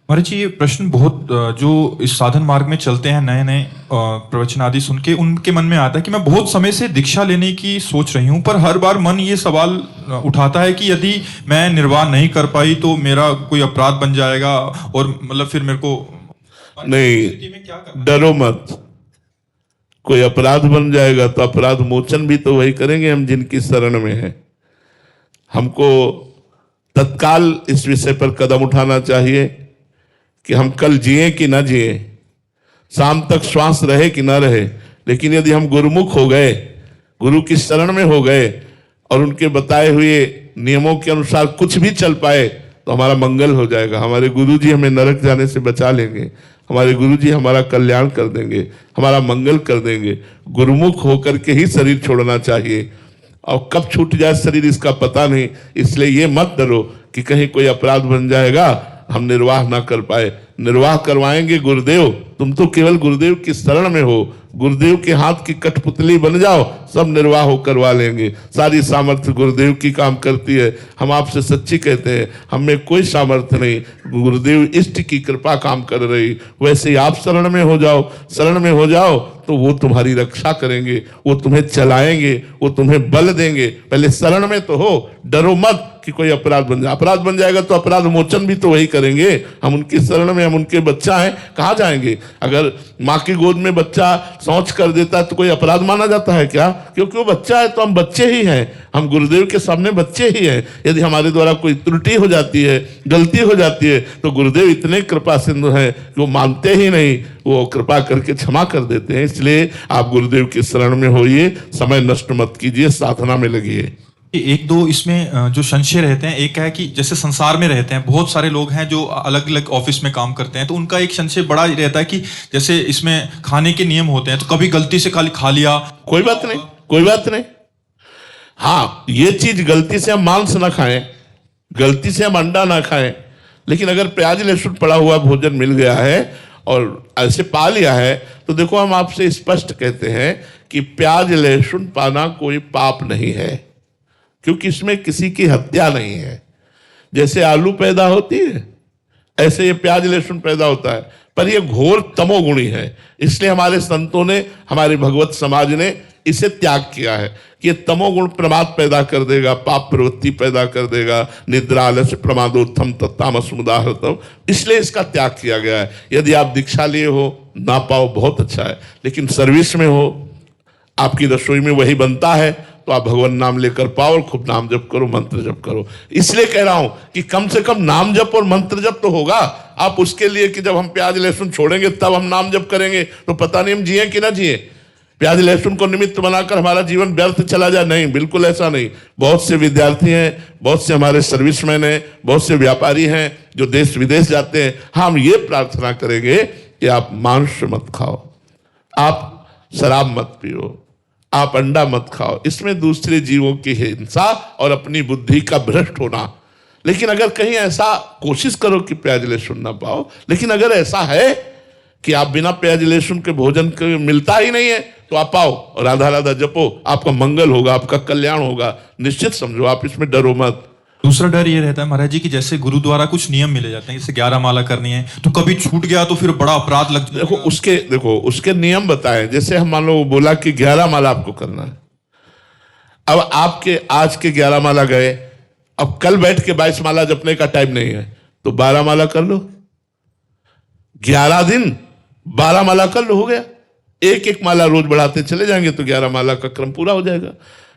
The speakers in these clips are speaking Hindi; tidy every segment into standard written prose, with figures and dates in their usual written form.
महाराज जी, ये प्रश्न बहुत जो इस साधन मार्ग में चलते हैं, नए नए प्रवचन आदि सुन के उनके मन में आता है कि मैं बहुत समय से दीक्षा लेने की सोच रही हूँ, पर हर बार मन ये सवाल उठाता है कि यदि मैं निर्वाह नहीं कर पाई तो मेरा कोई अपराध बन जाएगा, और मतलब फिर मेरे को नहीं, डरो मत। कोई अपराध बन जाएगा तो अपराध मोचन भी तो वही करेंगे हम जिनकी शरण में है। हमको तत्काल इस विषय पर कदम उठाना चाहिए कि हम कल जिए कि ना जिए, शाम तक श्वास रहे कि ना रहे, लेकिन यदि हम गुरुमुख हो गए, गुरु की शरण में हो गए और उनके बताए हुए नियमों के अनुसार कुछ भी चल पाए तो हमारा मंगल हो जाएगा। हमारे गुरु जी हमें नरक जाने से बचा लेंगे, हमारे गुरु जी हमारा कल्याण कर देंगे, हमारा मंगल कर देंगे। गुरुमुख होकर के ही शरीर छोड़ना चाहिए, और कब छूट जाए शरीर इसका पता नहीं। इसलिए ये मत डरो कि कहीं कोई अपराध बन जाएगा, हम निर्वाह ना कर पाए। निर्वाह करवाएंगे गुरुदेव। तुम तो केवल गुरुदेव की शरण में हो, गुरुदेव के हाथ की कठपुतली बन जाओ, सब निर्वाह हो करवा लेंगे। सारी सामर्थ्य गुरुदेव की काम करती है। हम आपसे सच्ची कहते हैं, हम में कोई सामर्थ्य नहीं, गुरुदेव इष्ट की कृपा काम कर रही। वैसे ही आप शरण में हो जाओ, शरण में हो जाओ तो वो तुम्हारी रक्षा करेंगे, वो तुम्हें चलाएंगे, वो तुम्हें बल देंगे। पहले शरण में तो हो, डरो मत कि कोई अपराध बन जाए। अपराध बन जाएगा तो अपराध मोचन भी तो वही करेंगे। हम उनकी शरण में, हम उनके बच्चा हैं, कहाँ जाएंगे? अगर माँ की गोद में बच्चा शौच कर देता है तो कोई अपराध माना जाता है क्या? क्योंकि वो बच्चा है तो हम बच्चे ही हैं, हम गुरुदेव के सामने बच्चे ही हैं। यदि हमारे द्वारा कोई त्रुटि हो जाती है, गलती हो जाती है, तो गुरुदेव इतने कृपा सिंधु हैं कि वो मानते ही नहीं, वो कृपा करके क्षमा कर देते हैं। इसलिए आप गुरुदेव की शरण में होइए, समय नष्ट मत कीजिए, साधना में लगिए। एक दो इसमें जो संशय रहते हैं, एक है कि जैसे संसार में रहते हैं, बहुत सारे लोग हैं जो अलग अलग ऑफिस में काम करते हैं, तो उनका एक संशय बड़ा रहता है कि जैसे इसमें खाने के नियम होते हैं, तो कभी गलती से खा लिया, कोई बात नहीं, कोई बात नहीं। हाँ, ये चीज गलती से हम मांस ना खाएं, गलती से हम अंडा ना खाएं, लेकिन अगर प्याज लहसुन पड़ा हुआ भोजन मिल गया है और ऐसे पा लिया है, तो देखो हम आपसे स्पष्ट कहते हैं कि प्याज लहसुन पाना कोई पाप नहीं है, क्योंकि इसमें किसी की हत्या नहीं है। जैसे आलू पैदा होती है, ऐसे ये प्याज लहसुन पैदा होता है, पर यह घोर तमोगुणी है। इसलिए हमारे संतों ने, हमारे भगवत समाज ने इसे त्याग किया है कि ये तमोगुण प्रमाद पैदा कर देगा, पाप प्रवृत्ति पैदा कर देगा, निद्रा आलस्य प्रमादोत्थम तत्तामस मुदाहृतम। इसलिए इसका त्याग किया गया है। यदि आप दीक्षा लिए हो, ना पाओ बहुत अच्छा है, लेकिन सर्विस में हो, आपकी रसोई में वही बनता है, तो आप भगवान नाम लेकर पाओ और खूब नाम जप करो, मंत्र जप करो। इसलिए कह रहा हूं कि कम से कम नाम जप और मंत्र जप तो होगा। आप उसके लिए कि जब हम प्याज लहसुन छोड़ेंगे तब हम नाम जप करेंगे, तो पता नहीं हम जिए कि ना जिए। प्याज लहसुन को निमित्त बनाकर हमारा जीवन व्यर्थ चला जाए, नहीं, बिल्कुल ऐसा नहीं। बहुत से विद्यार्थी हैं, बहुत से हमारे सर्विसमैन हैं, बहुत से व्यापारी हैं जो देश विदेश जाते हैं। हम ये प्रार्थना करेंगे कि आप मांस मत खाओ, आप शराब मत पियो, आप अंडा मत खाओ। इसमें दूसरे जीवों की हिंसा और अपनी बुद्धि का भ्रष्ट होना। लेकिन अगर कहीं ऐसा कोशिश करो कि प्याज लहसुन ना पाओ, लेकिन अगर ऐसा है कि आप बिना प्याज लहसुन के भोजन के मिलता ही नहीं है, तो आप पाओ और राधा राधा जपो, आपका मंगल होगा, आपका कल्याण होगा, निश्चित समझो। आप इसमें डरो मत। दूसरा डर ये रहता है महाराज जी कि जैसे गुरु द्वारा कुछ नियम मिले जाते हैं, जैसे 11 माला करनी है, तो कभी छूट गया तो फिर बड़ा अपराध लग जाएगा। देखो उसके नियम बताएं। जैसे हम मान लो बोला कि 11 माला आपको करना है, अब आपके आज के 11 माला गए, अब कल बैठ के 22 माला जपने का टाइम नहीं है, तो 12 माला कर लो। 11 दिन 12 माला कर लो, हो गया। एक एक माला रोज बढ़ाते चले जाएंगे तो 11 माला का क्रम पूरा हो जाएगा।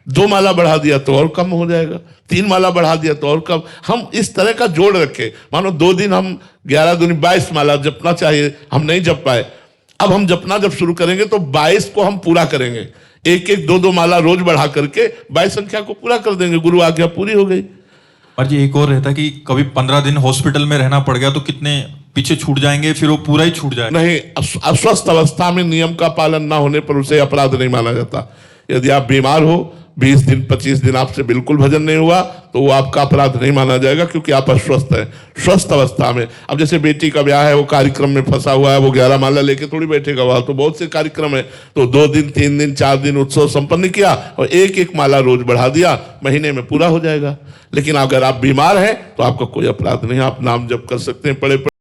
2 माला बढ़ा दिया तो और कम हो जाएगा, 3 माला बढ़ा दिया तो और कम। हम इस तरह का जोड़ रखे। मानो 2 दिन हम 11 दूनी 22 माला जपना चाहिए, हम नहीं जप पाए। अब हम जपना जब शुरू करेंगे तो 22 को हम पूरा करेंगे। एक एक 2-2 माला रोज बढ़ा करके 22 संख्या को पूरा कर देंगे। गुरु आज्ञा पूरी हो गई। और जी एक और रहता है कि कभी 15 दिन हॉस्पिटल में रहना पड़ गया तो कितने पीछे छूट जाएंगे, फिर वो पूरा ही छूट जाएगा। नहीं, अस्वस्थ अवस्था में नियम का पालन ना होने पर उसे अपराध नहीं माना जाता। यदि आप बीमार हो, 20 दिन 25 दिन आपसे बिल्कुल भजन नहीं हुआ, तो वो आपका अपराध नहीं माना जाएगा, क्योंकि आप अस्वस्थ हैं। स्वस्थ अवस्था में, अब जैसे बेटी का ब्याह है, वो कार्यक्रम में फंसा हुआ है, वो 11 माला लेके थोड़ी बैठेगा, वहां तो बहुत से कार्यक्रम है। तो 2 दिन 3 दिन 4 दिन उत्सव संपन्न किया और एक एक माला रोज बढ़ा दिया, महीने में पूरा हो जाएगा। लेकिन अगर आप बीमार हैं तो आपका कोई अपराध नहीं, आप नाम जप कर सकते हैं, पड़े